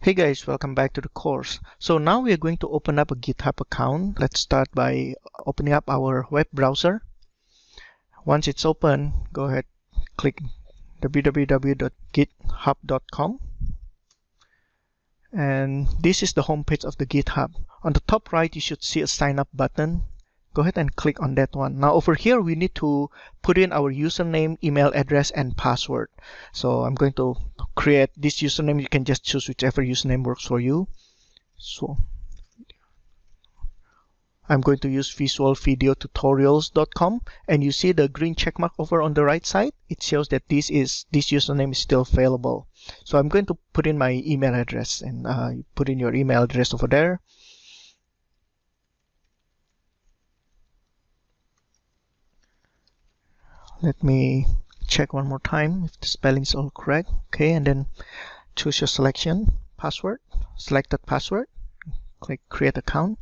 Hey guys, welcome back to the course. So now we are going to open up a GitHub account. Let's start by opening up our web browser. Once it's open, go ahead, click www.github.com. And this is the home page of the GitHub. On the top right, you should see a sign up button. Go ahead and click on that one. Now over here, we need to put in our username, email address, and password. So I'm going to create this username. You can just choose whichever username works for you. So I'm going to use visualvideotutorials.com, and you see the green check mark over on the right side. It shows that this username is still available. So I'm going to put in my email address, and you put in your email address over there. Let me check one more time if the spelling is all correct. Okay, and then choose your selection, password, select that password, click create account.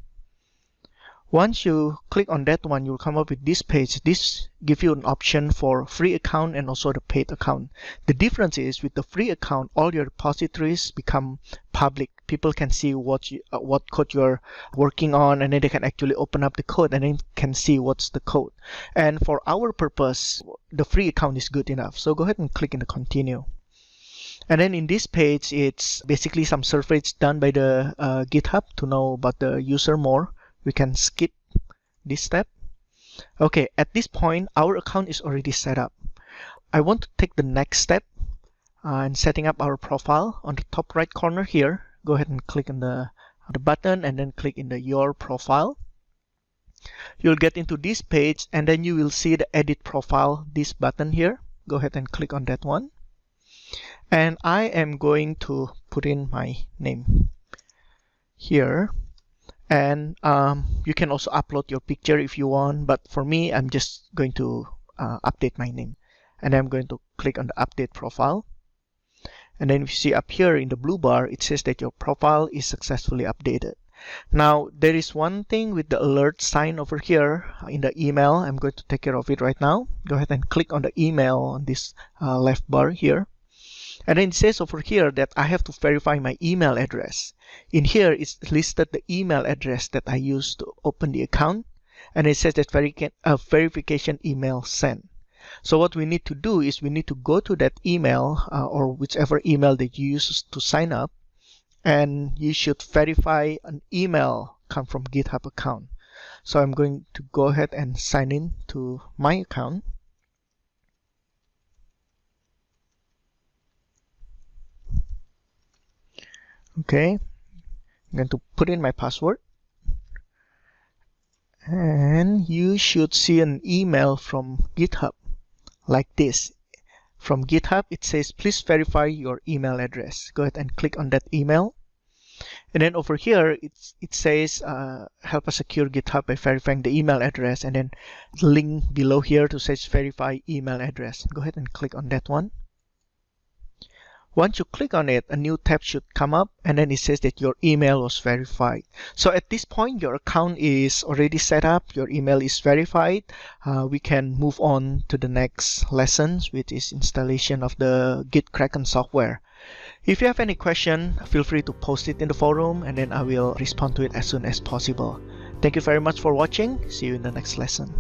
Once you click on that one, you'll come up with this page. This gives you an option for free account and also the paid account. The difference is with the free account, all your repositories become public. People can see what code you're working on, and then they can actually open up the code and then can see what's the code. And for our purpose, the free account is good enough. So go ahead and click in the continue. And then in this page, it's basically some surveys done by the GitHub to know about the user more. We can skip this step. Okay, at this point, our account is already set up. I want to take the next step in setting up our profile. On the top right corner here, go ahead and click on the button and then click in the Your Profile. You'll get into this page, and then you will see the Edit Profile, this button here. Go ahead and click on that one. And I am going to put in my name here. And you can also upload your picture if you want, but for me, I'm just going to update my name. And I'm going to click on the Update Profile. And then if you see up here in the blue bar, it says that your profile is successfully updated. Now, there is one thing with the alert sign over here in the email. I'm going to take care of it right now. Go ahead and click on the email on this left bar here. And then it says over here that I have to verify my email address. In here, it's listed the email address that I used to open the account. And it says that verification email sent. So what we need to do is we need to go to that email or whichever email that you use to sign up. And you should verify an email come from GitHub account. So I'm going to go ahead and sign in to my account. Okay, I'm going to put in my password, and you should see an email from GitHub like this. From GitHub, it says, please verify your email address. Go ahead and click on that email. And then over here, it says, help us secure GitHub by verifying the email address. And then the link below here to says verify email address. Go ahead and click on that one. Once you click on it, a new tab should come up, and then it says that your email was verified. So at this point, your account is already set up, your email is verified. We can move on to the next lessons, which is installation of the Gitkraken software. If you have any question, feel free to post it in the forum, and then I will respond to it as soon as possible. Thank you very much for watching. See you in the next lesson.